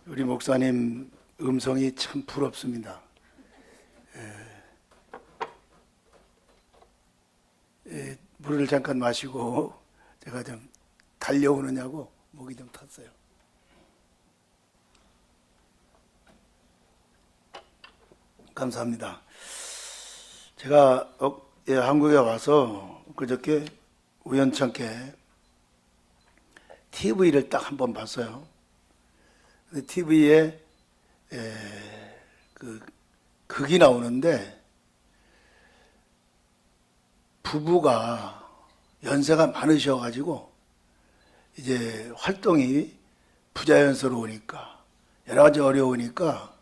우리 목사님 음성이 참 부럽습니다. 물을 잠깐 마시고 제가 좀 달려오느냐고 목이 좀 탔어요. 감사합니다. 제가 한국에 와서 그저께 우연찮게 TV를 딱 한 번 봤어요. TV에 극이 나오는데 부부가 연세가 많으셔가지고 이제 활동이 부자연스러우니까 여러 가지 어려우니까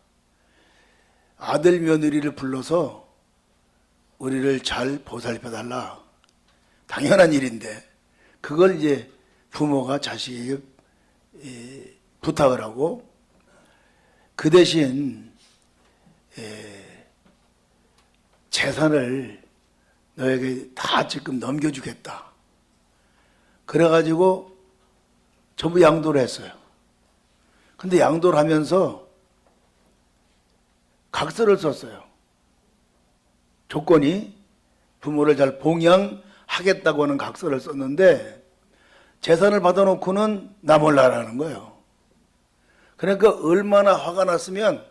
아들 며느리를 불러서 우리를 잘 보살펴달라. 당연한 일인데 그걸 이제 부모가 자식에게 부탁을 하고 그 대신 재산을 너에게 다 지금 넘겨주겠다. 그래가지고 전부 양도를 했어요. 근데 양도를 하면서 각서를 썼어요. 조건이 부모를 잘 봉양하겠다고 하는 각서를 썼는데 재산을 받아놓고는 나 몰라라는 거예요. 그러니까 얼마나 화가 났으면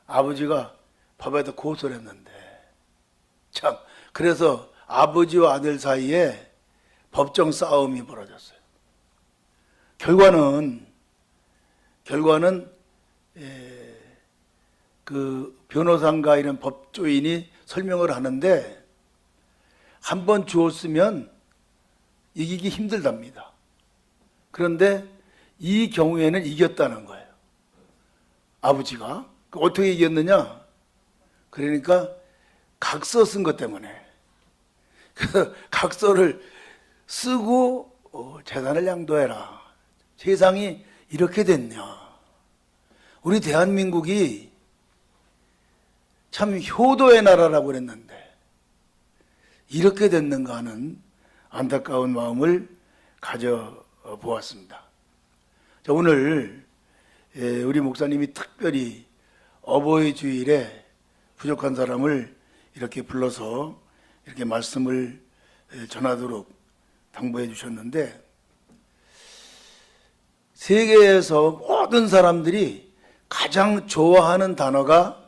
아버지가 법에다 고소를 했는데 참 그래서 아버지와 아들 사이에 법정 싸움이 벌어졌어요. 결과는 그 변호사인가 이런 법조인이 설명을 하는데 한 번 주었으면 이기기 힘들답니다. 그런데 이 경우에는 이겼다는 거예요. 아버지가. 어떻게 이겼느냐? 그러니까 각서 쓴 것 때문에. 그 각서를 쓰고 재산을 양도해라. 세상이 이렇게 됐냐. 우리 대한민국이 참 효도의 나라라고 그랬는데 이렇게 됐는가 하는 안타까운 마음을 가져보았습니다. 자, 오늘 우리 목사님이 특별히 어버이 주일에 부족한 사람을 이렇게 불러서 이렇게 말씀을 전하도록 당부해 주셨는데 세계에서 모든 사람들이 가장 좋아하는 단어가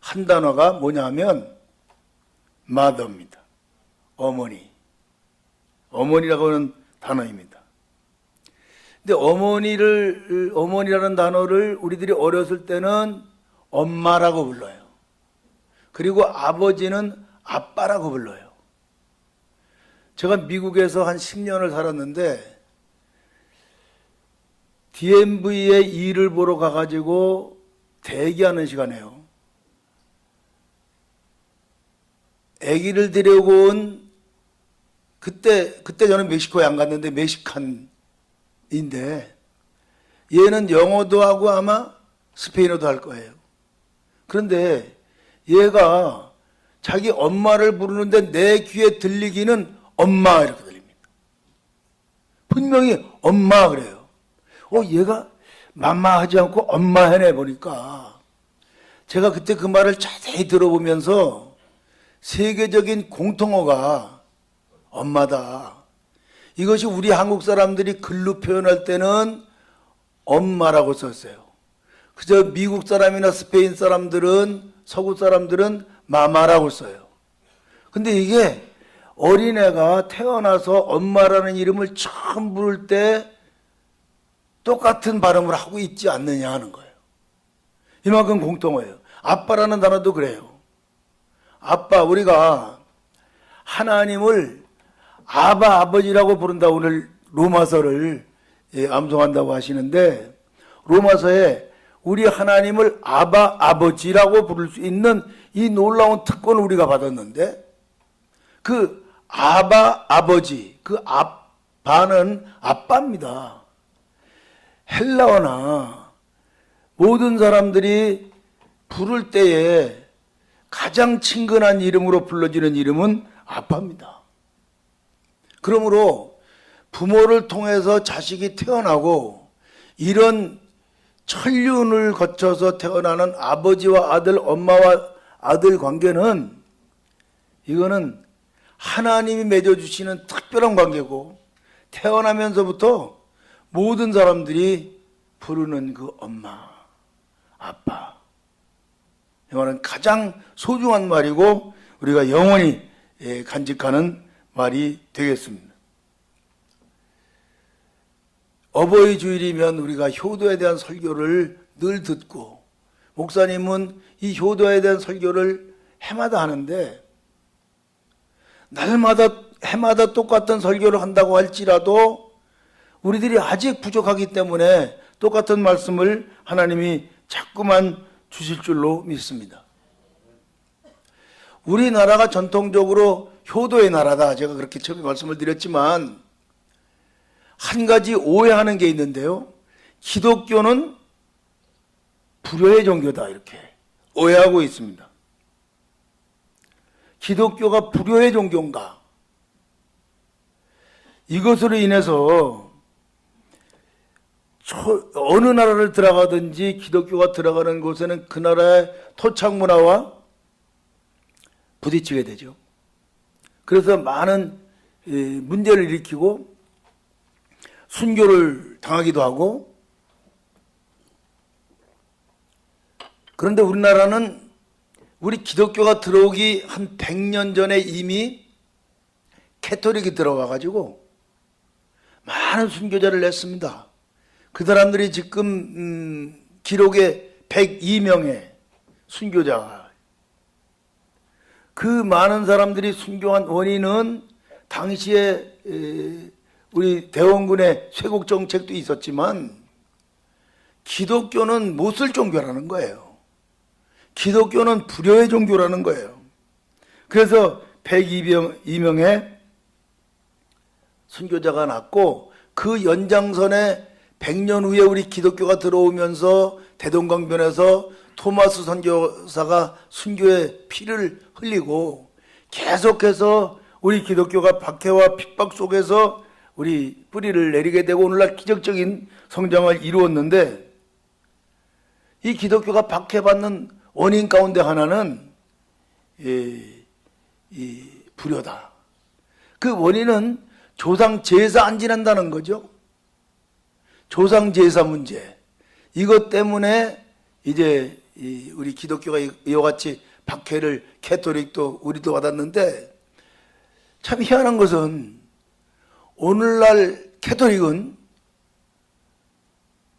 한 단어가 뭐냐면 mother입니다. 어머니라고 하는 단어입니다. 근데 어머니라는 단어를 우리들이 어렸을 때는 엄마라고 불러요. 그리고 아버지는 아빠라고 불러요. 제가 미국에서 한 10년을 살았는데 DMV에 일을 보러 가가지고 대기하는 시간에요. 아기를 데려오고 온 그때 저는 멕시코에 안 갔는데 멕시칸인데 얘는 영어도 하고 아마 스페인어도 할 거예요. 그런데 얘가 자기 엄마를 부르는데 내 귀에 들리기는 엄마 이렇게 들립니다. 분명히 엄마 그래요. 얘가 맘마 하지 않고 엄마 해내 보니까 제가 그때 그 말을 자세히 들어보면서 세계적인 공통어가 엄마다. 이것이 우리 한국 사람들이 글로 표현할 때는 엄마라고 썼어요. 그저 미국 사람이나 스페인 사람들은 서구 사람들은 마마라고 써요. 근데 이게 어린애가 태어나서 엄마라는 이름을 처음 부를 때 똑같은 발음을 하고 있지 않느냐 하는 거예요. 이만큼 공통어예요. 아빠라는 단어도 그래요. 아빠, 우리가 하나님을 아버지라고 부른다. 오늘 로마서를 암송한다고 하시는데 로마서에 우리 하나님을 아버지라고 부를 수 있는 이 놀라운 특권을 우리가 받았는데 그 아버지, 그 아빠는 아빠입니다. 헬라어나 모든 사람들이 부를 때에 가장 친근한 이름으로 불러지는 이름은 아빠입니다. 그러므로 부모를 통해서 자식이 태어나고 이런 천륜을 거쳐서 태어나는 아버지와 아들, 엄마와 아들 관계는 이거는 하나님이 맺어주시는 특별한 관계고 태어나면서부터 모든 사람들이 부르는 그 엄마, 아빠. 이 말은 가장 소중한 말이고 우리가 영원히 간직하는 말이 되겠습니다. 어버이 주일이면 우리가 효도에 대한 설교를 늘 듣고 목사님은 이 효도에 대한 설교를 해마다 하는데 날마다 해마다 똑같은 설교를 한다고 할지라도 우리들이 아직 부족하기 때문에 똑같은 말씀을 하나님이 자꾸만 주실 줄로 믿습니다. 우리나라가 전통적으로 효도의 나라다. 제가 그렇게 처음에 말씀을 드렸지만 한 가지 오해하는 게 있는데요. 기독교는 불효의 종교다 이렇게 오해하고 있습니다. 기독교가 불효의 종교인가? 이것으로 인해서 어느 나라를 들어가든지 기독교가 들어가는 곳에는 그 나라의 토착 문화와 부딪히게 되죠. 그래서 많은 문제를 일으키고 순교를 당하기도 하고, 그런데 우리나라는 우리 기독교가 들어오기 한 100년 전에 이미 캐토릭이 들어와가지고 많은 순교자를 냈습니다. 그 사람들이 지금 기록에 102명의 순교자가, 그 많은 사람들이 순교한 원인은 당시에 우리 대원군의 쇄국 정책도 있었지만 기독교는 못 쓸 종교라는 거예요. 기독교는 불효의 종교라는 거예요. 그래서 102명의 순교자가 났고, 그 연장선에 100년 후에 우리 기독교가 들어오면서 대동강변에서 토마스 선교사가 순교의 피를 흘리고 계속해서 우리 기독교가 박해와 핍박 속에서 우리 뿌리를 내리게 되고 오늘날 기적적인 성장을 이루었는데, 이 기독교가 박해받는 원인 가운데 하나는 이 불효다. 그 원인은 조상 제사 안 지낸다는 거죠. 조상 제사 문제. 이것 때문에 이제 우리 기독교가 이와 같이 박해를 캐토릭도 우리도 받았는데, 참 희한한 것은 오늘날 캐토릭은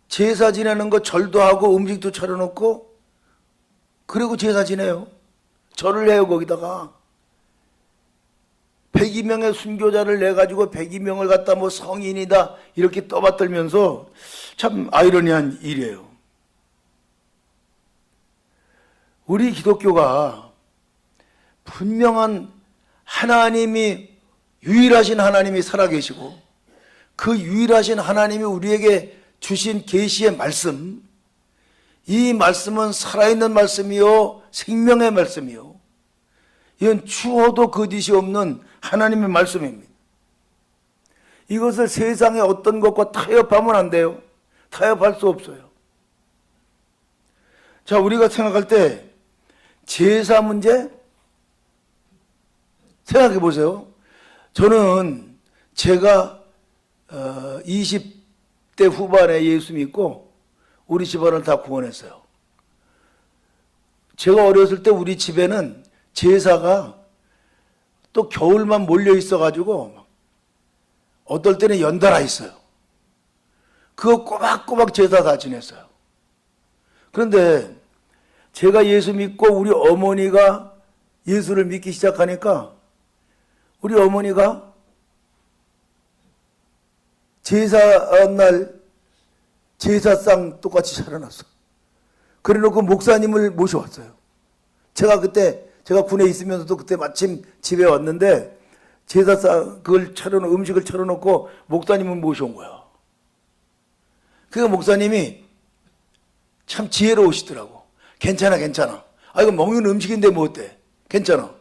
제사 지내는 거 절도 하고 음식도 차려놓고 그리고 제사 지내요. 절을 해요. 거기다가 102명의 순교자를 내가지고 102명을 갖다 뭐 성인이다 이렇게 떠받들면서 참 아이러니한 일이에요. 우리 기독교가 분명한 하나님이, 유일하신 하나님이 살아계시고 그 유일하신 하나님이 우리에게 주신 계시의 말씀, 이 말씀은 살아있는 말씀이요 생명의 말씀이요, 이건 추워도 거짓이 없는 하나님의 말씀입니다. 이것을 세상의 어떤 것과 타협하면 안 돼요. 타협할 수 없어요. 자, 우리가 생각할 때 제사 문제 생각해 보세요. 저는 제가 20대 후반에 예수 믿고 우리 집안을 다 구원했어요. 제가 어렸을 때 우리 집에는 제사가 또 겨울만 몰려 있어가지고 어떨 때는 연달아 있어요. 그거 꼬박꼬박 제사 다 지냈어요. 그런데 제가 예수 믿고 우리 어머니가 예수를 믿기 시작하니까 우리 어머니가 제사날 제사상 똑같이 차려놨어. 그래 놓고 목사님을 모셔왔어요. 제가 군에 있으면서도 그때 마침 집에 왔는데 제사상 그걸 차려놓고 음식을 차려놓고 목사님을 모셔온 거야. 그 목사님이 참 지혜로우시더라고. 괜찮아. 아, 이거 먹는 음식인데 뭐 어때? 괜찮아.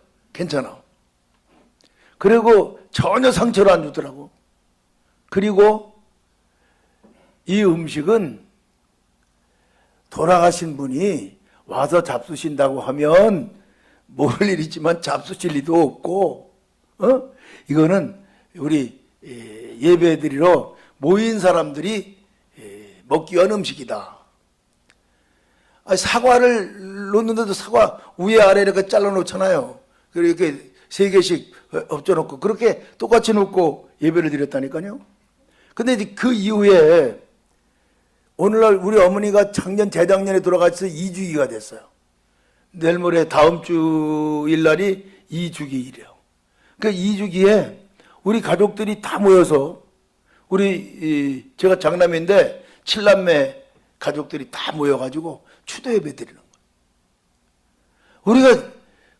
그리고 전혀 상처를 안 주더라고. 그리고 이 음식은 돌아가신 분이 와서 잡수신다고 하면 모를 일이지만 잡수실 리도 없고, 이거는 우리 예배드리러 모인 사람들이 먹기 위한 음식이다. 사과를 놓는데도 사과 위에 아래 이렇게 잘라 놓잖아요. 이렇게 3개씩 엎쳐놓고 그렇게 똑같이 놓고 예배를 드렸다니까요. 근데 이제 그 이후에 오늘날 우리 어머니가 작년 재작년에 돌아가셔서 2주기가 됐어요. 내일 모레 다음 주일 날이 2주기이래요. 그 2주기에 우리 가족들이 다 모여서 제가 장남인데 7남매 가족들이 다 모여가지고 추도 예배 드리는 거예요. 우리가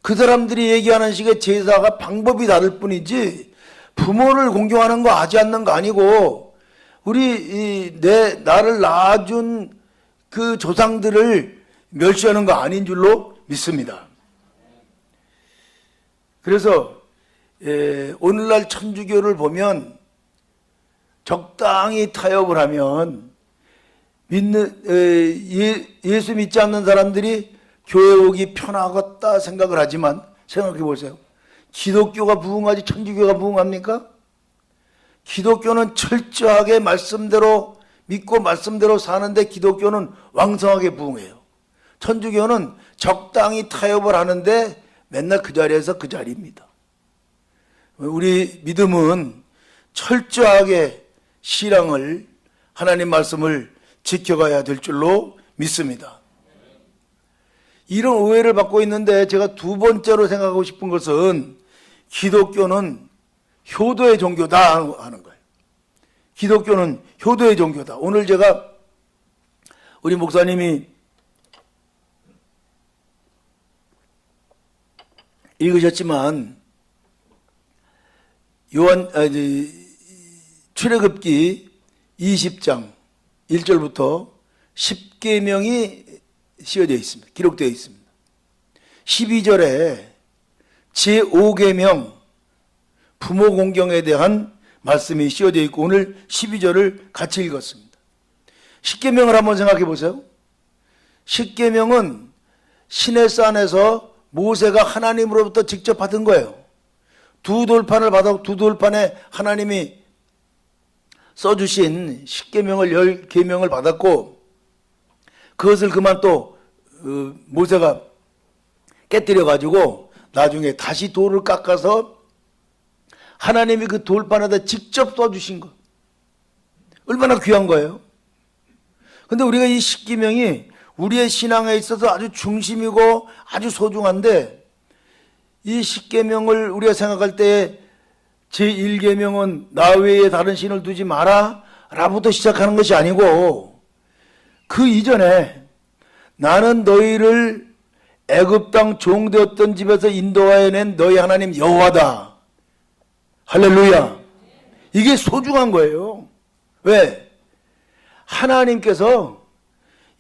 그 사람들이 얘기하는 식의 제사가 방법이 다를 뿐이지 부모를 공경하는 거 하지 않는 거 아니고 나를 낳아준 그 조상들을 멸시하는 거 아닌 줄로 믿습니다. 그래서 오늘날 천주교를 보면 적당히 타협을 하면 예수 믿지 않는 사람들이 교회 오기 편하겠다 생각을 하지만 생각해 보세요. 기독교가 부흥하지 천주교가 부흥합니까? 기독교는 철저하게 말씀대로 믿고 말씀대로 사는데 기독교는 왕성하게 부흥해요. 천주교는 적당히 타협을 하는데 맨날 그 자리에서 그 자리입니다. 우리 믿음은 철저하게 신앙을, 하나님 말씀을 지켜가야 될 줄로 믿습니다. 이런 오해를 받고 있는데 제가 두 번째로 생각하고 싶은 것은 기독교는 효도의 종교다 하는 거예요. 기독교는 효도의 종교다. 오늘 제가 우리 목사님이 읽으셨지만 출애굽기 20장 1절부터 10계명이 씌어져 있습니다. 기록되어 있습니다. 12절에 제5계명 부모 공경에 대한 말씀이 씌어져 있고 오늘 12절을 같이 읽었습니다. 10계명을 한번 생각해 보세요. 10계명은 시내산에서 모세가 하나님으로부터 직접 받은 거예요. 두 돌판을 받아 두 돌판에 하나님이 써주신 10계명을 10계명을 받았고 그것을 그만 또 모세가 깨뜨려 가지고 나중에 다시 돌을 깎아서 하나님이 그 돌판에다 직접 써주신 것. 얼마나 귀한 거예요. 근데 우리가 이 10계명이 우리의 신앙에 있어서 아주 중심이고 아주 소중한데 이 10계명을 우리가 생각할 때 제1계명은 나 외에 다른 신을 두지 마라 라부터 시작하는 것이 아니고 그 이전에 나는 너희를 애굽 땅 종되었던 집에서 인도하여낸 너희 하나님 여호와다. 할렐루야. 이게 소중한 거예요. 왜? 하나님께서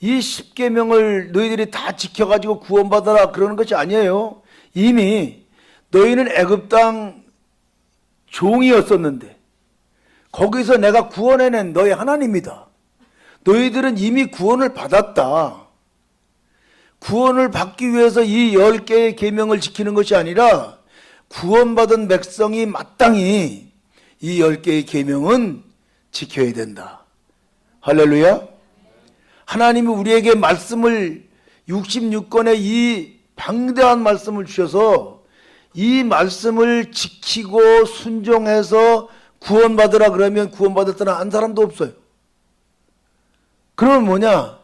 이 10계명을 너희들이 다 지켜가지고 구원받아라 그러는 것이 아니에요. 이미 너희는 애굽 땅 종이었었는데 거기서 내가 구원해낸 너희 하나님이다. 너희들은 이미 구원을 받았다. 구원을 받기 위해서 이 10개의 계명을 지키는 것이 아니라 구원받은 백성이 마땅히 이 10개의 계명은 지켜야 된다. 할렐루야. 하나님이 우리에게 말씀을 66권의 이 방대한 말씀을 주셔서 이 말씀을 지키고 순종해서 구원받으라 그러면 구원받았다는 한 사람도 없어요. 그러면 뭐냐?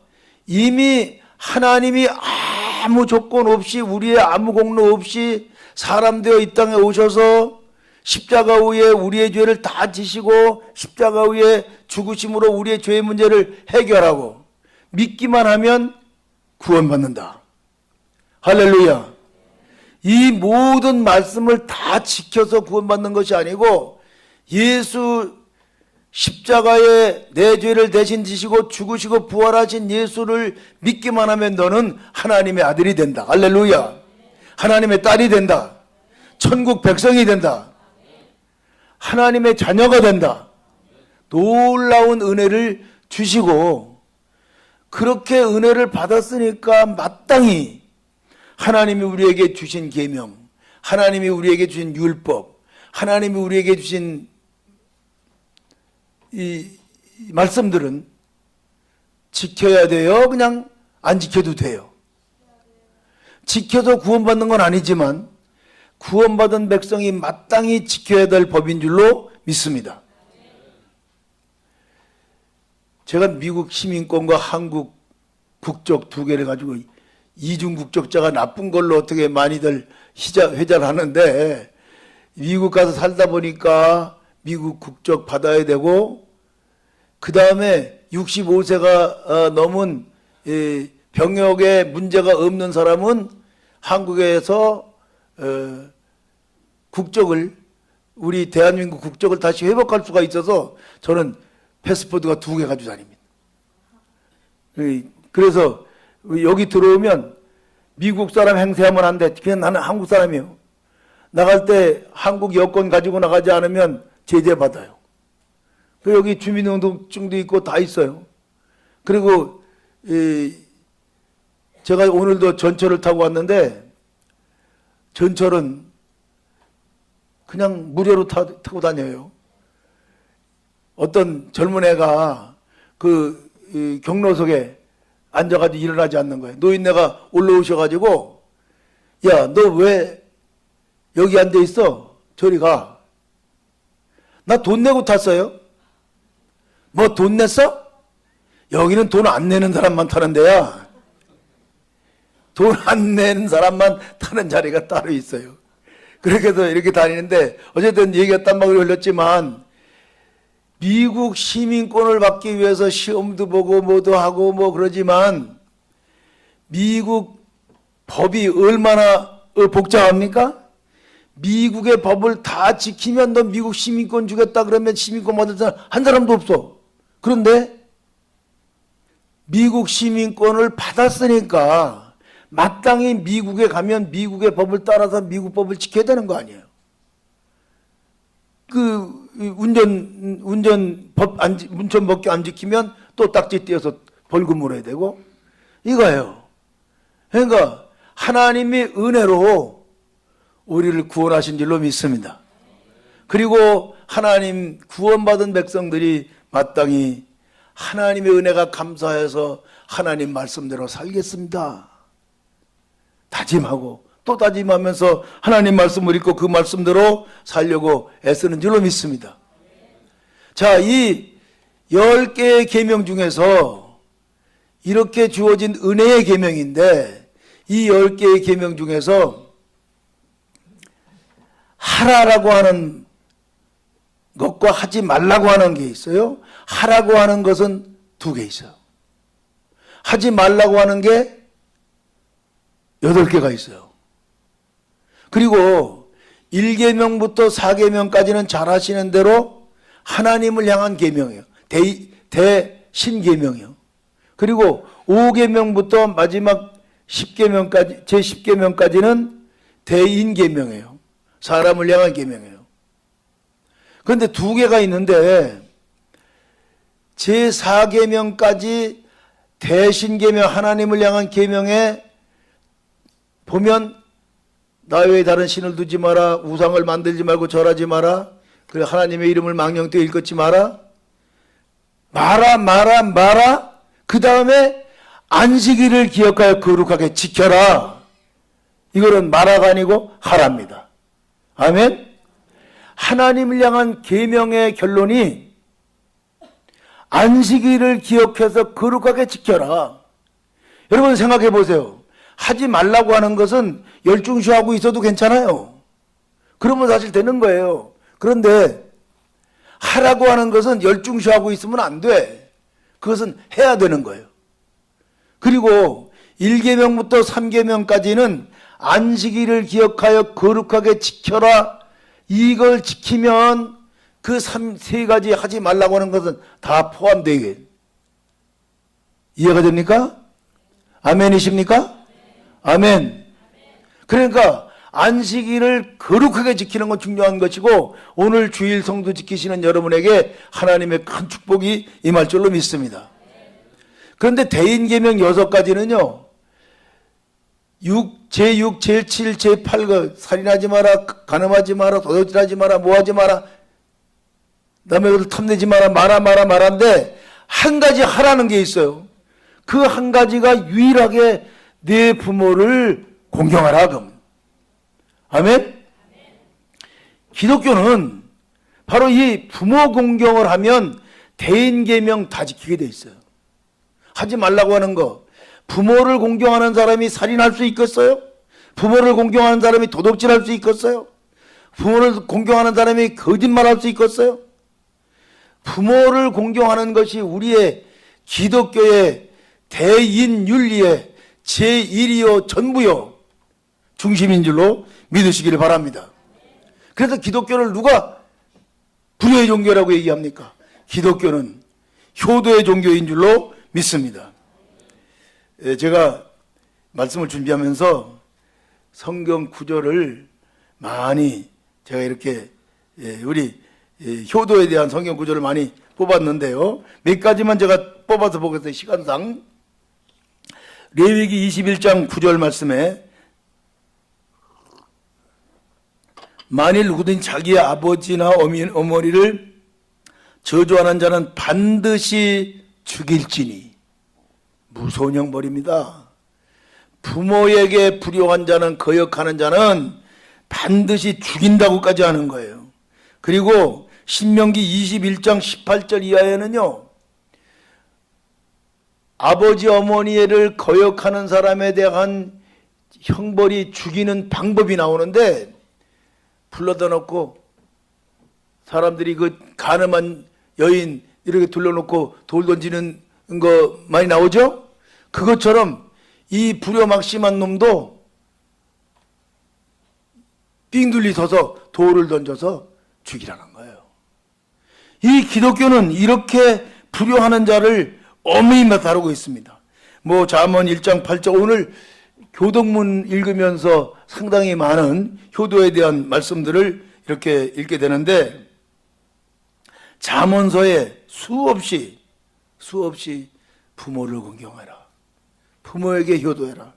이미 하나님이 아무 조건 없이 우리의 아무 공로 없이 사람 되어 이 땅에 오셔서 십자가 위에 우리의 죄를 다 지시고 십자가 위에 죽으심으로 우리의 죄의 문제를 해결하고 믿기만 하면 구원받는다. 할렐루야. 이 모든 말씀을 다 지켜서 구원받는 것이 아니고 예수 십자가에 내 죄를 대신 지시고 죽으시고 부활하신 예수를 믿기만 하면 너는 하나님의 아들이 된다. 할렐루야. 하나님의 딸이 된다. 천국 백성이 된다. 하나님의 자녀가 된다. 놀라운 은혜를 주시고 그렇게 은혜를 받았으니까 마땅히 하나님이 우리에게 주신 계명, 하나님이 우리에게 주신 율법, 하나님이 우리에게 주신 이 말씀들은 지켜야 돼요? 그냥 안 지켜도 돼요? 지켜서 구원받는 건 아니지만 구원받은 백성이 마땅히 지켜야 될 법인 줄로 믿습니다. 제가 미국 시민권과 한국 국적 두 개를 가지고 이중 국적자가 나쁜 걸로 어떻게 많이들 회자를 하는데, 미국 가서 살다 보니까 미국 국적 받아야 되고, 그 다음에 65세가 넘은 병역에 문제가 없는 사람은 한국에서 국적을, 우리 대한민국 국적을 다시 회복할 수가 있어서 저는 패스포드가 두 개 가지고 다닙니다. 그래서 여기 들어오면 미국 사람 행세하면 안 돼. 그냥 나는 한국 사람이에요. 나갈 때 한국 여권 가지고 나가지 않으면 제재받아요. 여기 주민등록증도 있고 다 있어요. 그리고 제가 오늘도 전철을 타고 왔는데, 전철은 그냥 무료로 타고 다녀요. 어떤 젊은 애가 그 경로석에 앉아가지고 일어나지 않는 거예요. 노인네가 올라오셔가지고, 야, 너 왜 여기 앉아있어? 저리 가. 나 돈 내고 탔어요. 뭐 돈 냈어? 여기는 돈 안 내는 사람만 타는 데야. 돈 안 내는 사람만 타는 자리가 따로 있어요. 그렇게 해서 이렇게 다니는데, 어쨌든 얘기가 딴막을 흘렸지만, 미국 시민권을 받기 위해서 시험도 보고 뭐도 하고 뭐 그러지만, 미국 법이 얼마나 복잡합니까? 미국의 법을 다 지키면 너 미국 시민권 주겠다 그러면 시민권 받을 사람 한 사람도 없어. 그런데 미국 시민권을 받았으니까 마땅히 미국에 가면 미국의 법을 따라서 미국 법을 지켜야 되는 거 아니에요. 그 운전법규 안 지키면 또 딱지 떼어서 벌금 물어야 되고 이거예요. 그러니까 하나님이 은혜로 우리를 구원하신 줄로 믿습니다. 그리고 하나님 구원받은 백성들이 마땅히 하나님의 은혜가 감사해서 하나님 말씀대로 살겠습니다. 다짐하고 또 다짐하면서 하나님 말씀을 읽고 그 말씀대로 살려고 애쓰는 줄로 믿습니다. 자, 이 10개의 계명 중에서 이렇게 주어진 은혜의 계명인데, 이 10개의 계명 중에서 하라라고 하는 것과 하지 말라고 하는 게 있어요. 하라고 하는 것은 두 개 있어요. 하지 말라고 하는 게 8개가 있어요. 그리고 1계명부터 4계명까지는 잘 하시는 대로 하나님을 향한 계명이에요. 대신계명이에요. 그리고 5계명부터 마지막 10계명까지, 제10계명까지는 대인계명이에요. 사람을 향한 계명이에요. 그런데 두 개가 있는데, 제4계명까지 대신계명, 하나님을 향한 계명에 보면 나 외에 다른 신을 두지 마라, 우상을 만들지 말고 절하지 마라, 그리고 하나님의 이름을 망령되이 일컫지 마라, 마라. 그 다음에 안식일을 기억하여 거룩하게 지켜라. 이거는 마라가 아니고 하랍니다. 아멘. 하나님을 향한 계명의 결론이 안식일을 기억해서 거룩하게 지켜라. 여러분 생각해 보세요. 하지 말라고 하는 것은 열중시하고 있어도 괜찮아요. 그러면 사실 되는 거예요. 그런데 하라고 하는 것은 열중시하고 있으면 안 돼. 그것은 해야 되는 거예요. 그리고 1계명부터 3계명까지는 안식일을 기억하여 거룩하게 지켜라. 이걸 지키면 그 세 가지 하지 말라고 하는 것은 다 포함되게. 이해가 됩니까? 아멘이십니까? 아멘. 그러니까 안식일을 거룩하게 지키는 건 중요한 것이고 오늘 주일 성도 지키시는 여러분에게 하나님의 큰 축복이 임할 줄로 믿습니다. 그런데 대인계명 6가지는요. 제6, 제7, 제8 살인하지 마라, 간음하지 마라, 도둑질하지 마라, 모하지 마라, 남의 것을 탐내지 마라, 말한데 한 가지 하라는 게 있어요. 그 한 가지가 유일하게 내 부모를 공경하라. 그럼. 아멘? 기독교는 바로 이 부모 공경을 하면 대인계명 다 지키게 돼 있어요. 하지 말라고 하는 거. 부모를 공경하는 사람이 살인할 수 있겠어요? 부모를 공경하는 사람이 도둑질할 수 있겠어요? 부모를 공경하는 사람이 거짓말할 수 있겠어요? 부모를 공경하는 것이 우리의 기독교의 대인윤리의 제1이요 전부요 중심인 줄로 믿으시기를 바랍니다. 그래서 기독교를 누가 불효의 종교라고 얘기합니까? 기독교는 효도의 종교인 줄로 믿습니다. 제가 말씀을 준비하면서 성경 구절을 많이 제가 이렇게 우리 효도에 대한 성경 구절을 많이 뽑았는데요. 몇 가지만 제가 뽑아서 보겠습니다. 시간상. 레위기 21장 9절 말씀에 만일 누구든지 자기의 아버지나 어머니를 저주하는 자는 반드시 죽일지니 무서운 형벌입니다. 부모에게 불효한 자는 거역하는 자는 반드시 죽인다고까지 하는 거예요. 그리고 신명기 21장 18절 이하에는요. 아버지 어머니를 거역하는 사람에 대한 형벌이 죽이는 방법이 나오는데 불러다 놓고 사람들이 그 간음한 여인 이렇게 둘러놓고 돌 던지는 거 많이 나오죠? 그것처럼 이 불효막심한 놈도 삥둘리 서서 돌을 던져서 죽이라는 거예요. 이 기독교는 이렇게 불효하는 자를 엄히 다루고 있습니다. 잠언 1장 8절 오늘 교동문 읽으면서 상당히 많은 효도에 대한 말씀들을 이렇게 읽게 되는데 잠언서에 수없이 부모를 공경하라. 부모에게 효도해라.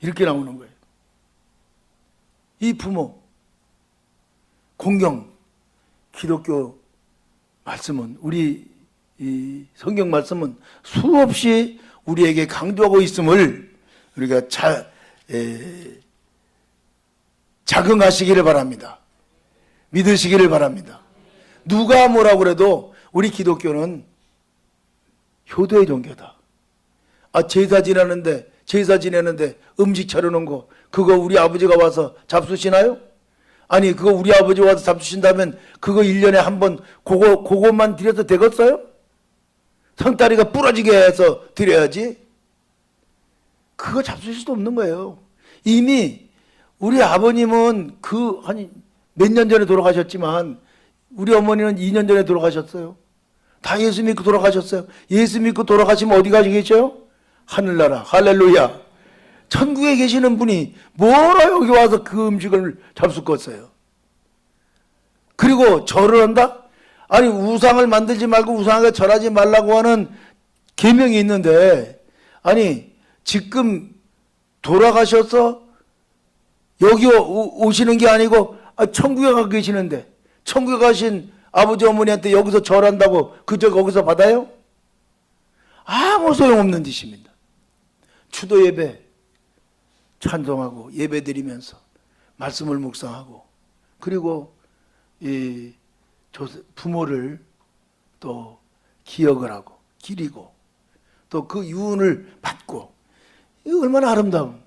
이렇게 나오는 거예요. 이 부모 공경 기독교 말씀은 우리 이 성경 말씀은 수없이 우리에게 강조하고 있음을 우리가 자긍하시기를 바랍니다. 믿으시기를 바랍니다. 누가 뭐라고 그래도 우리 기독교는 효도의 종교다. 제사 지내는데 음식 차려놓은 거 그거 우리 아버지가 와서 잡수시나요? 아니 그거 우리 아버지 와서 잡수신다면 그거 1년에 한 번 그것만 드려도 되겠어요? 상다리가 부러지게 해서 드려야지. 그거 잡수실 수도 없는 거예요. 이미 우리 아버님은 한 몇 년 전에 돌아가셨지만 우리 어머니는 2년 전에 돌아가셨어요. 다 예수 믿고 돌아가셨어요. 예수 믿고 돌아가시면 어디 가시 계셔요? 하늘나라. 할렐루야. 천국에 계시는 분이 뭐라 여기 와서 그 음식을 잡수겠어요? 그리고 절을 한다? 아니 우상을 만들지 말고 우상에 절하지 말라고 하는 계명이 있는데 아니 지금 돌아가셔서 여기 오시는 게 아니고 천국에 가 계시는데 천국에 가신 아버지 어머니한테 여기서 절한다고 그저 거기서 받아요? 아무 소용없는 짓입니다. 추도 예배 찬송하고 예배 드리면서 말씀을 묵상하고 그리고 이 부모를 또 기억을 하고 기리고 또 그 유언을 받고 이거 얼마나 아름다운.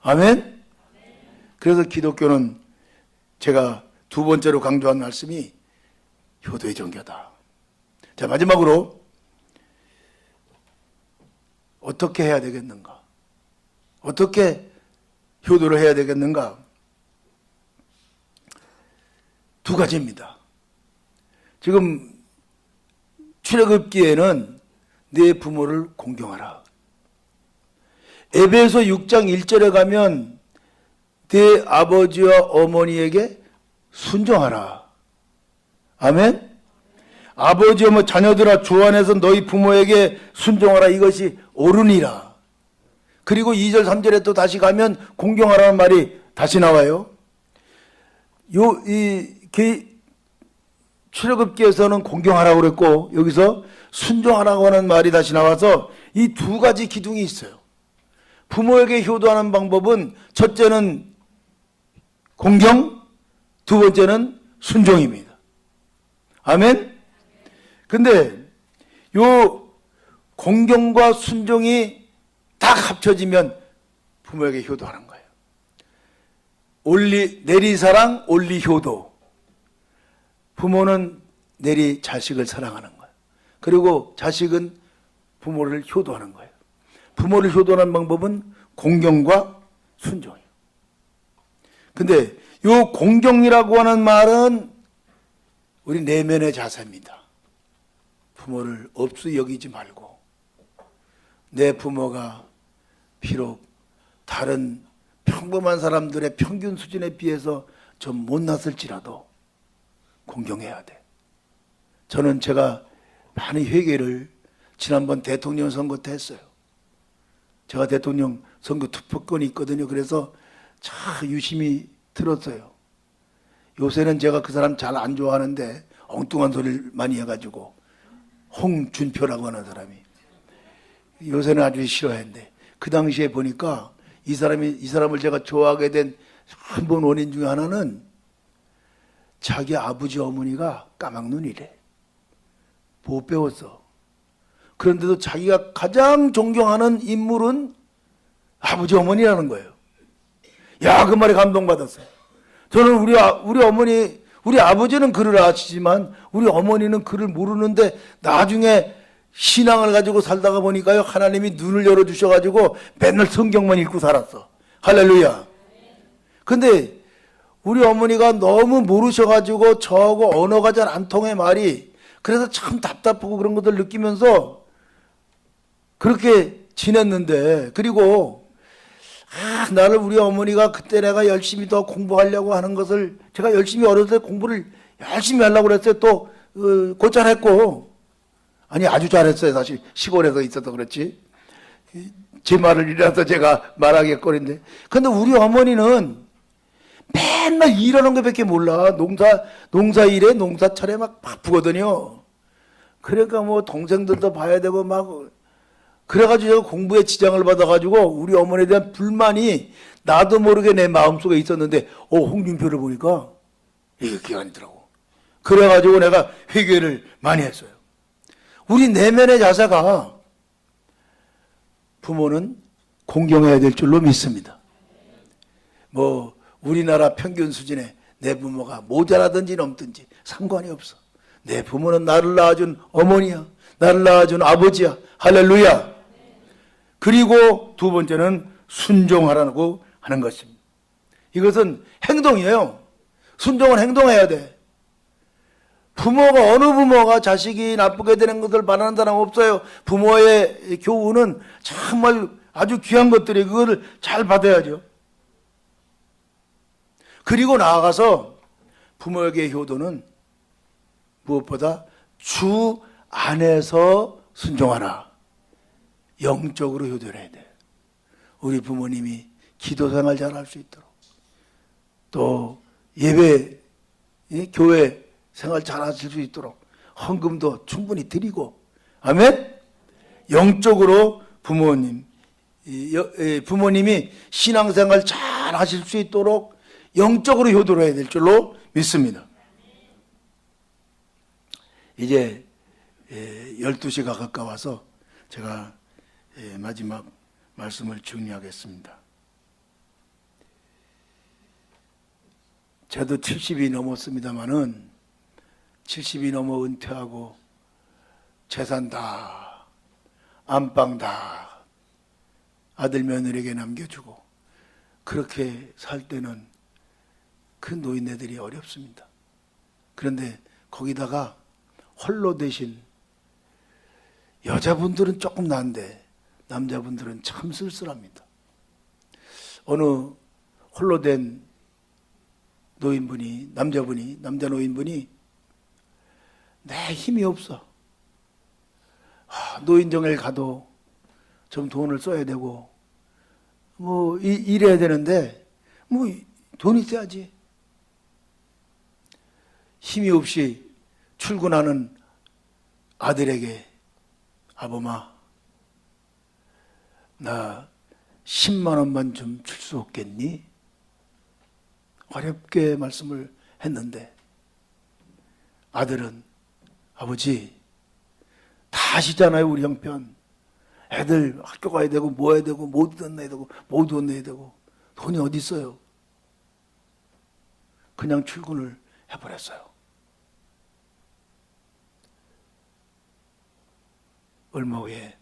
아멘? 그래서 기독교는 제가 두 번째로 강조한 말씀이 효도의 종교다. 자, 마지막으로 어떻게 해야 되겠는가? 어떻게 효도를 해야 되겠는가? 두 가지입니다. 지금 출애굽기에는 내 부모를 공경하라. 에베소 6장 1절에 가면 네 아버지와 어머니에게 순종하라. 아멘. 아버지 어머 자녀들아 주 안에서 너희 부모에게 순종하라. 이것이 옳으니라. 그리고 2절 3절에 또 다시 가면 공경하라는 말이 다시 나와요. 출애굽기에서는 공경하라고 그랬고 여기서 순종하라고 하는 말이 다시 나와서 이 두 가지 기둥이 있어요. 부모에게 효도하는 방법은 첫째는 공경, 두 번째는 순종입니다. 아멘? 근데 요 공경과 순종이 딱 합쳐지면 부모에게 효도하는 거예요. 내리사랑, 올리효도. 부모는 내리 자식을 사랑하는 거예요. 그리고 자식은 부모를 효도하는 거예요. 부모를 효도하는 방법은 공경과 순종이에요. 근데 요 공경이라고 하는 말은 우리 내면의 자세입니다. 부모를 없이 여기지 말고 내 부모가 비록 다른 평범한 사람들의 평균 수준에 비해서 좀 못났을지라도 공경해야 돼. 저는 제가 많은 회개를 지난번 대통령 선거 때 했어요. 제가 대통령 선거 투표권이 있거든요. 그래서 참 유심히 들었어요. 요새는 제가 그 사람 잘 안 좋아하는데 엉뚱한 소리를 많이 해가지고 홍준표라고 하는 사람이 요새는 아주 싫어했는데 그 당시에 보니까 이 사람을 제가 좋아하게 된 한 번 원인 중에 하나는 자기 아버지 어머니가 까막눈이래. 못 배웠어. 그런데도 자기가 가장 존경하는 인물은 아버지 어머니라는 거예요. 야, 그 말에 감동받았어요. 저는 우리 어머니, 우리 아버지는 글을 아시지만 우리 어머니는 글을 모르는데 나중에 신앙을 가지고 살다가 보니까요, 하나님이 눈을 열어주셔가지고 맨날 성경만 읽고 살았어. 할렐루야. 근데 우리 어머니가 너무 모르셔가지고 저하고 언어가 잘 안 통해 말이. 그래서 참 답답하고 그런 것들 느끼면서 그렇게 지냈는데, 그리고 나를 우리 어머니가 그때 내가 열심히 더 공부하려고 하는 것을 제가 열심히 어렸을 때 공부를 열심히 하려고 그랬어요. 또 곧잘 했고, 아니 아주 잘했어요. 사실 시골에서 있어서 그렇지. 제 말을 이라서 제가 말하겠거린데, 근데 우리 어머니는 맨날 일하는 것밖에 몰라. 농사일에 농사철에 막 바쁘거든요. 그러니까 뭐 동생들도 봐야 되고 막 그래가지고 제가 공부에 지장을 받아가지고 우리 어머니에 대한 불만이 나도 모르게 내 마음속에 있었는데 홍준표를 보니까 이게 기억나더라고. 그래가지고 내가 회개를 많이 했어요. 우리 내면의 자세가 부모는 공경해야 될 줄로 믿습니다. 뭐 우리나라 평균 수준에 내 부모가 모자라든지 넘든지 상관이 없어. 내 부모는 나를 낳아준 어머니야. 나를 낳아준 아버지야. 할렐루야. 그리고 두 번째는 순종하라고 하는 것입니다. 이것은 행동이에요. 순종은 행동해야 돼. 어느 부모가 자식이 나쁘게 되는 것을 바라는 사람 없어요. 부모의 교훈은 정말 아주 귀한 것들이 그거를 잘 받아야죠. 그리고 나아가서 부모에게 효도는 무엇보다 주 안에서 순종하라. 영적으로 효도를 해야 돼. 우리 부모님이 기도 생활 잘 할 수 있도록, 또 예배, 교회 생활 잘 하실 수 있도록 헌금도 충분히 드리고, 아멘? 영적으로 부모님이 신앙생활 잘 하실 수 있도록 영적으로 효도를 해야 될 줄로 믿습니다. 이제 12시가 가까워서 제가 마지막 말씀을 정리하겠습니다. 저도 70이 넘었습니다마는 70이 넘어 은퇴하고 재산 다, 안방 다 아들 며느리에게 남겨주고 그렇게 살 때는 그 노인네들이 어렵습니다. 그런데 거기다가 홀로 대신 여자분들은 조금 나은데 남자분들은 참 쓸쓸합니다. 어느 홀로 된 노인분이, 남자 노인분이 내 힘이 없어. 노인정에 가도 좀 돈을 써야 되고 뭐 일해야 되는데 뭐 돈 있어야지. 힘이 없이 출근하는 아들에게 아범아, 나 10만 원만 좀 줄 수 없겠니? 어렵게 말씀을 했는데 아들은 아버지 다 아시잖아요. 우리 형편. 애들 학교 가야 되고 뭐 해야 되고 모두 돈 내야 되고 모두 돈 내야 되고 돈이 어디 있어요. 그냥 출근을 해버렸어요. 얼마 후에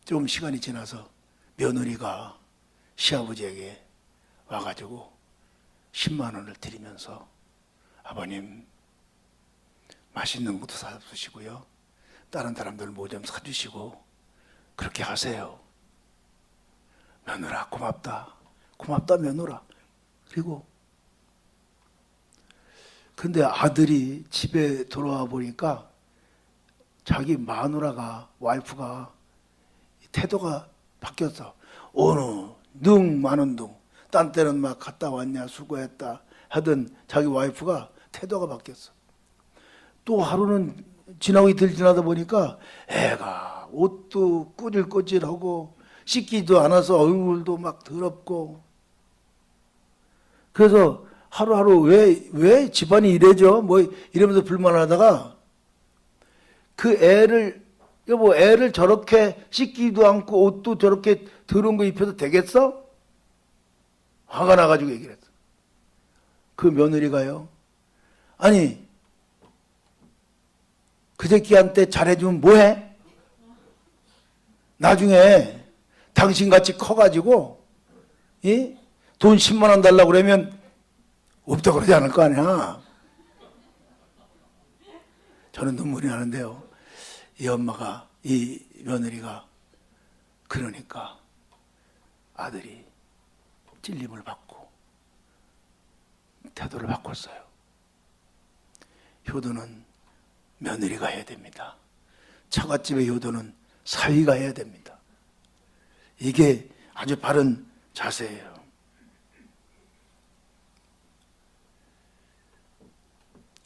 좀 시간이 지나서 며느리가 시아버지에게 와가지고 10만 원을 드리면서 아버님 맛있는 것도 사주시고요. 다른 사람들 뭐 좀 사주시고 그렇게 하세요. 며느라 고맙다. 고맙다 며느라. 그리고 근데 아들이 집에 돌아와 보니까 자기 마누라가 와이프가 태도가 바뀌었어. 어느 능 많은 둥 딴 때는 막 갔다 왔냐 수고했다 하던 자기 와이프가 태도가 바뀌었어. 또 하루는 지나고 이틀 지나다 보니까 애가 옷도 꾸질꾸질하고 씻기도 않아서 얼굴도 막 더럽고 그래서 하루하루 왜 집안이 이래죠? 뭐 이러면서 불만하다가 그 애를 여보 애를 저렇게 씻기도 않고 옷도 저렇게 더러운 거 입혀도 되겠어? 화가 나가지고 얘기를 했어. 그 며느리가요. 아니 그 새끼한테 잘해주면 뭐해? 나중에 당신같이 커가지고 돈 10만 원 달라고 그러면 없다고 그러지 않을 거 아니야. 저는 눈물이 나는데요. 이 엄마가 이 며느리가 그러니까 아들이 찔림을 받고 태도를 바꿨어요. 효도는 며느리가 해야 됩니다. 처갓집의 효도는 사위가 해야 됩니다. 이게 아주 바른 자세예요.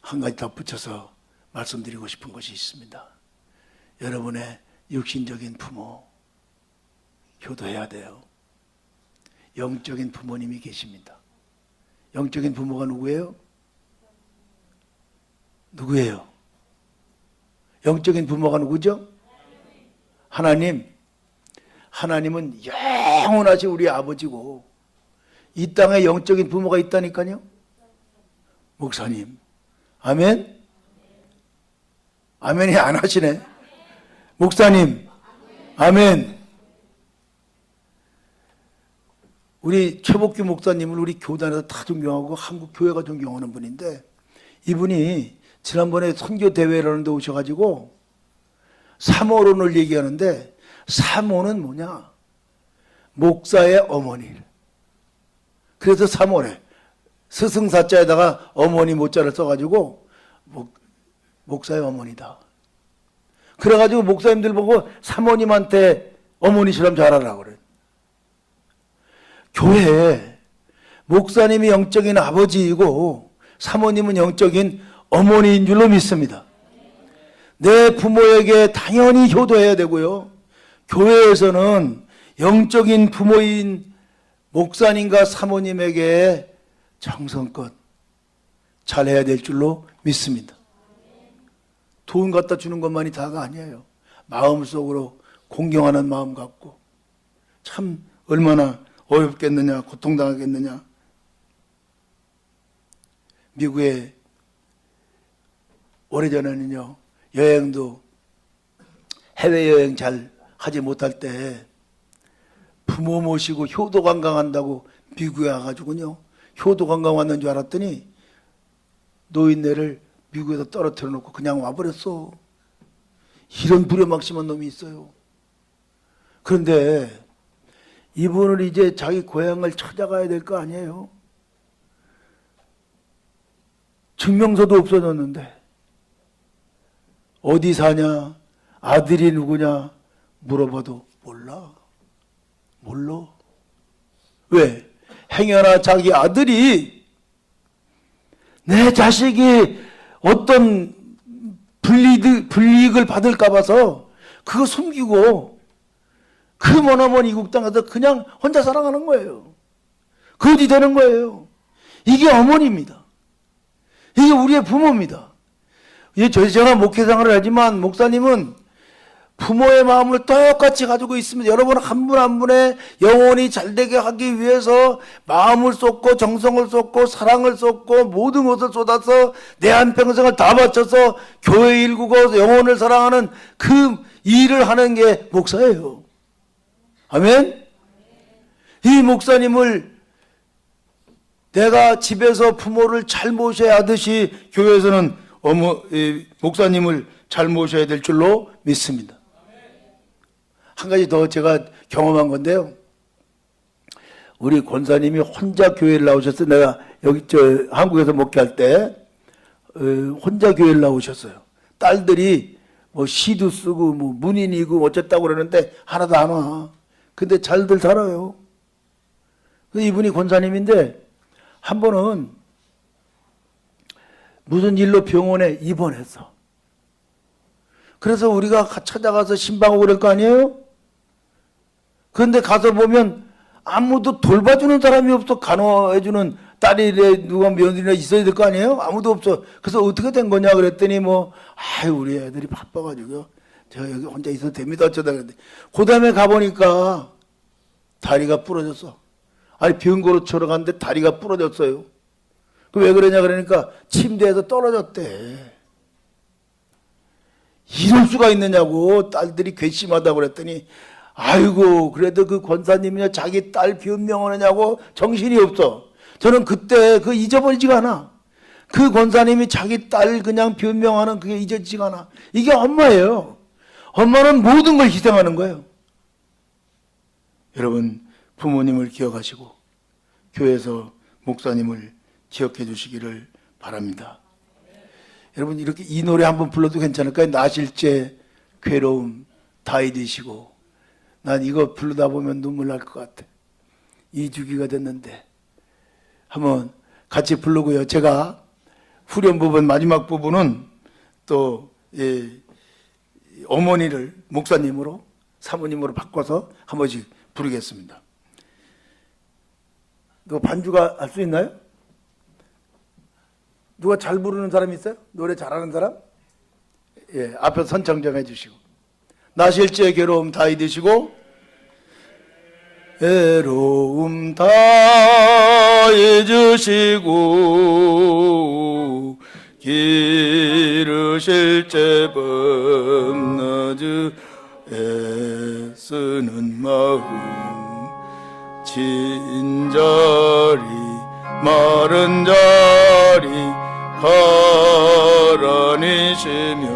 한 가지 덧붙여서 말씀드리고 싶은 것이 있습니다. 여러분의 육신적인 부모 효도해야 돼요. 영적인 부모님이 계십니다. 영적인 부모가 누구예요? 누구예요? 영적인 부모가 누구죠? 하나님. 하나님은 영원하신 우리 아버지고 이 땅에 영적인 부모가 있다니까요. 목사님. 아멘? 아멘이 안 하시네. 목사님. 아멘. 우리 최복규 목사님을 우리 교단에서 다 존경하고 한국 교회가 존경하는 분인데 이분이 지난번에 선교 대회라는 데 오셔가지고 사모론을 얘기하는데 사모는 뭐냐? 목사의 어머니. 그래서 사모래. 스승사자에다가 어머니 모자를 써가지고 목사의 어머니다. 그래가지고 목사님들 보고 사모님한테 어머니처럼 잘하라고 그래. 교회에 목사님이 영적인 아버지이고 사모님은 영적인 어머니인 줄로 믿습니다. 내 부모에게 당연히 효도해야 되고요. 교회에서는 영적인 부모인 목사님과 사모님에게 정성껏 잘해야 될 줄로 믿습니다. 돈 갖다 주는 것만이 다가 아니에요. 마음속으로 공경하는 마음 갖고 참 얼마나 어렵겠느냐, 고통당하겠느냐. 미국에 오래전에는요, 여행도 해외여행 잘 하지 못할 때 부모 모시고 효도 관광 한다고 미국에 와가지고요, 효도 관광 왔는 줄 알았더니 노인네를 미국에서 떨어뜨려 놓고 그냥 와버렸어. 이런 부려막심한 놈이 있어요. 그런데 이분은 이제 자기 고향을 찾아가야 될 거 아니에요. 증명서도 없어졌는데 어디 사냐, 아들이 누구냐 물어봐도 몰라. 왜? 행여나 자기 아들이 내 자식이 어떤 불이익을 받을까 봐서 그거 숨기고 그 머나먼 이국 땅에서 그냥 혼자 살아가는 거예요. 그것이 되는 거예요. 이게 어머니입니다. 이게 우리의 부모입니다. 제가 목회생활을 하지만 목사님은 부모의 마음을 똑같이 가지고 있습니다. 여러분 한 분 한 분의 영혼이 잘되게 하기 위해서 마음을 쏟고 정성을 쏟고 사랑을 쏟고 모든 것을 쏟아서 내 한평생을 다 바쳐서 교회 일구고 영혼을 사랑하는 그 일을 하는 게 목사예요. 아멘? 이 목사님을 내가 집에서 부모를 잘 모셔야 하듯이 교회에서는 목사님을 잘 모셔야 될 줄로 믿습니다. 한 가지 더 제가 경험한 건데요. 우리 권사님이 혼자 교회를 나오셨어요. 내가 여기 한국에서 목회할 때 혼자 교회를 나오셨어요. 딸들이 뭐 시도 쓰고 뭐 문인이고 어쨌다고 그러는데 하나도 안 와. 근데 잘들 살아요. 이분이 권사님인데 한 번은 무슨 일로 병원에 입원했어. 그래서 우리가 찾아가서 신방하고 그럴 거 아니에요? 그런데 가서 보면 아무도 돌봐주는 사람이 없어. 간호해주는 딸이래 누가 며느리나 있어야 될 거 아니에요? 아무도 없어. 그래서 어떻게 된 거냐 그랬더니 우리 애들이 바빠가지고요. 제가 여기 혼자 있어도 됩니다. 어쩌다 그랬는데 그 다음에 가보니까 다리가 부러졌어. 아니 병고로 쳐러 갔는데 다리가 부러졌어요. 왜 그러냐 그러니까 침대에서 떨어졌대. 이럴 수가 있느냐고 딸들이 괘씸하다고 그랬더니 아이고 그래도 그 권사님이냐 자기 딸 변명하느냐고 정신이 없어. 저는 그때 그 잊어버리지가 않아. 그 권사님이 자기 딸 그냥 변명하는 그게 잊어지지가 않아. 이게 엄마예요. 엄마는 모든 걸 희생하는 거예요. 여러분 부모님을 기억하시고 교회에서 목사님을 기억해 주시기를 바랍니다. 여러분 이렇게 이 노래 한번 불러도 괜찮을까요? 나실제 괴로움 다 잊으시고. 난 이거 부르다 보면 눈물 날 것 같아. 2주기가 됐는데 한번 같이 부르고요. 제가 후렴 부분 마지막 부분은 또 어머니를 목사님으로 사모님으로 바꿔서 한 번씩 부르겠습니다. 너 반주가 할 수 있나요? 누가 잘 부르는 사람 있어요? 노래 잘하는 사람? 예, 앞에서 선창 좀 해주시고. 나실제 괴로움 다 잊으시고 괴로움 다 잊으시고 기르실 제 범나즈 애쓰는 마음 진자리 마른 자리 가라니시며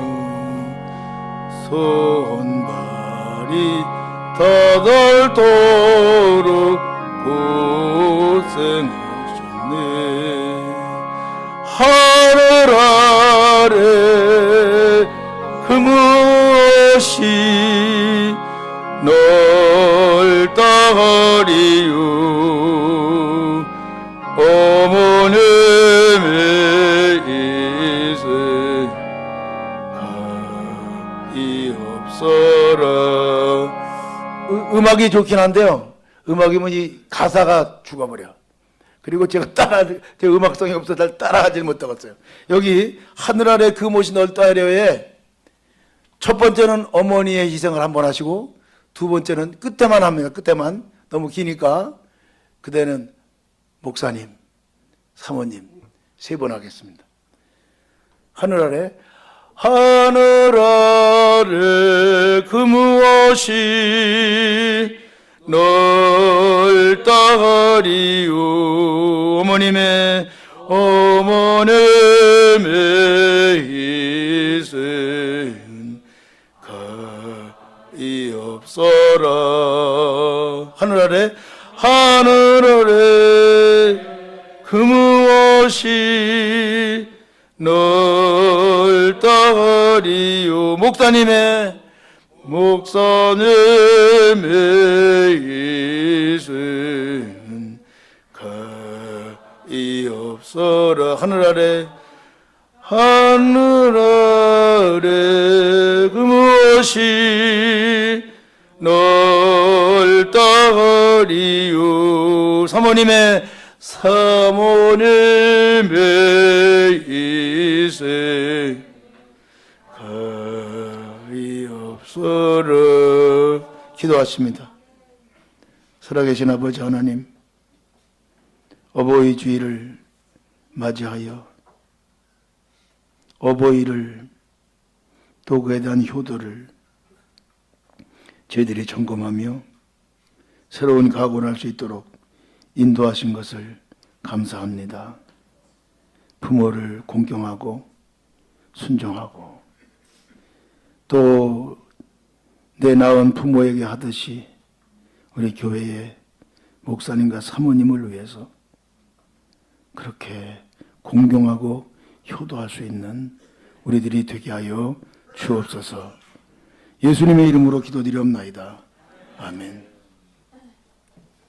손발이 터덜도록 고생하셨네. 하늘 아래 그 무엇이 넓다하리요. 어머님의 이세 가히 없어라. 음악이 좋긴 한데요. 음악이면 이 가사가 죽어버려. 그리고 제가 음악성이 없어서 따라하지 못하겠어요. 여기 하늘 아래 그 못이 넓다하려에 첫 번째는 어머니의 희생을 한번 하시고 두 번째는 끝에만 합니다. 끝에만. 너무 기니까 그대는 목사님, 사모님 세 번 하겠습니다. 하늘 아래 그 무엇이 넓다하리요. 어머님의 희생 가히 없어라. 하늘 아래 그 무엇이 널 따리요. 목사님의 이승 가이 없어라. 하늘 아래 그 무엇이 널 따리요. 사모님의 이승 가이 없어라. 기도하십니다. 살아계신 아버지 하나님, 어버이 주일을 맞이하여 어버이를 또 그에 대한 효도를 저희들이 점검하며 새로운 각오를 할 수 있도록 인도하신 것을 감사합니다. 부모를 공경하고 순종하고 또 내 낳은 부모에게 하듯이 우리 교회의 목사님과 사모님을 위해서 그렇게 공경하고 효도할 수 있는 우리들이 되게 하여 주옵소서. 예수님의 이름으로 기도드리옵나이다. 아멘.